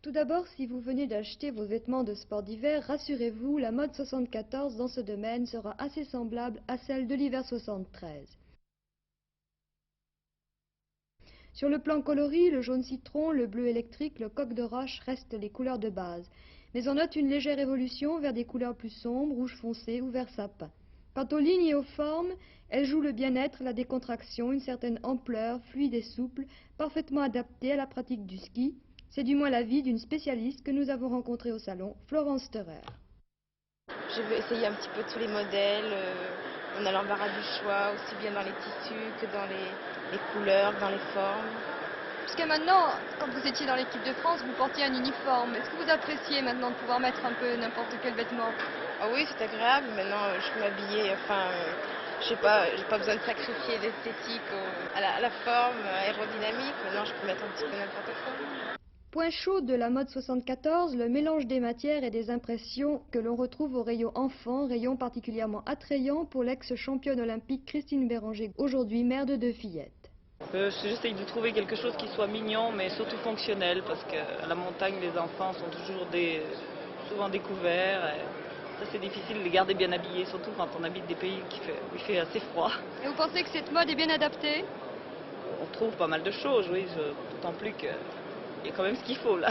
Tout d'abord, si vous venez d'acheter vos vêtements de sport d'hiver, rassurez-vous, la mode 74 dans ce domaine sera assez semblable à celle de l'hiver 73. Sur le plan coloris, le jaune citron, le bleu électrique, le coq de roche restent les couleurs de base. Mais on note une légère évolution vers des couleurs plus sombres, rouge foncé ou vert sapin. Quant aux lignes et aux formes, elles jouent le bien-être, la décontraction, une certaine ampleur, fluide et souple, parfaitement adaptée à la pratique du ski. C'est du moins l'avis d'une spécialiste que nous avons rencontrée au salon, Florence Steurer. Je veux essayer un petit peu tous les modèles. On a l'embarras du choix, aussi bien dans les tissus que dans les couleurs, dans les formes. Jusqu'à maintenant, quand vous étiez dans l'équipe de France, vous portiez un uniforme. Est-ce que vous appréciez maintenant de pouvoir mettre un peu n'importe quel vêtement? Ah oui, c'est agréable. Maintenant, je peux m'habiller, je sais pas, j'ai pas besoin de sacrifier l'esthétique à la forme aérodynamique. Maintenant, je peux mettre un petit peu n'importe quoi. Point chaud de la mode 74, le mélange des matières et des impressions que l'on retrouve au rayon enfant, rayon particulièrement attrayant pour l'ex-championne olympique Christine Béranger, aujourd'hui mère de 2 fillettes. J'essaye de trouver quelque chose qui soit mignon mais surtout fonctionnel parce qu'à la montagne les enfants sont toujours souvent découverts. Et ça c'est difficile de les garder bien habillés, surtout quand on habite des pays où il fait assez froid. Et vous pensez que cette mode est bien adaptée? On trouve pas mal de choses, oui, d'autant plus qu'il y a quand même ce qu'il faut là.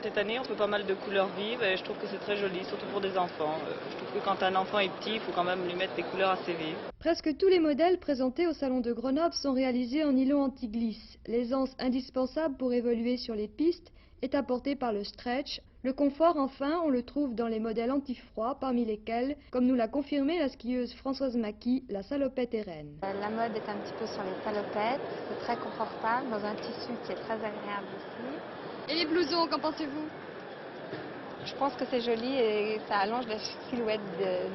Cette année on fait pas mal de couleurs vives et je trouve que c'est très joli, surtout pour des enfants. Je trouve que quand un enfant est petit, il faut quand même lui mettre des couleurs assez vives. Presque tous les modèles présentés au salon de Grenoble sont réalisés en nylon anti-glisse. L'aisance indispensable pour évoluer sur les pistes est apportée par le stretch. Le confort, enfin, on le trouve dans les modèles anti-froid, parmi lesquels, comme nous l'a confirmé la skieuse Françoise Maquis, la salopette est reine. La mode est un petit peu sur les salopettes, c'est très confortable, dans un tissu qui est très agréable aussi. Et les blousons, qu'en pensez-vous? Je pense que c'est joli et ça allonge la silhouette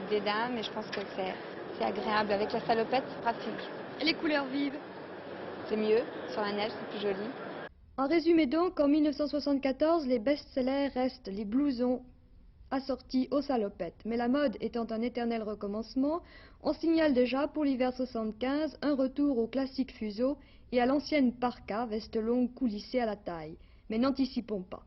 des dames et je pense que c'est agréable. Avec la salopette, c'est pratique. Et les couleurs vives? C'est mieux, sur la neige, c'est plus joli. En résumé donc, en 1974, les best-sellers restent les blousons assortis aux salopettes. Mais la mode étant un éternel recommencement, on signale déjà pour l'hiver 75 un retour au classique fuseau et à l'ancienne parka, veste longue coulissée à la taille. Mais n'anticipons pas.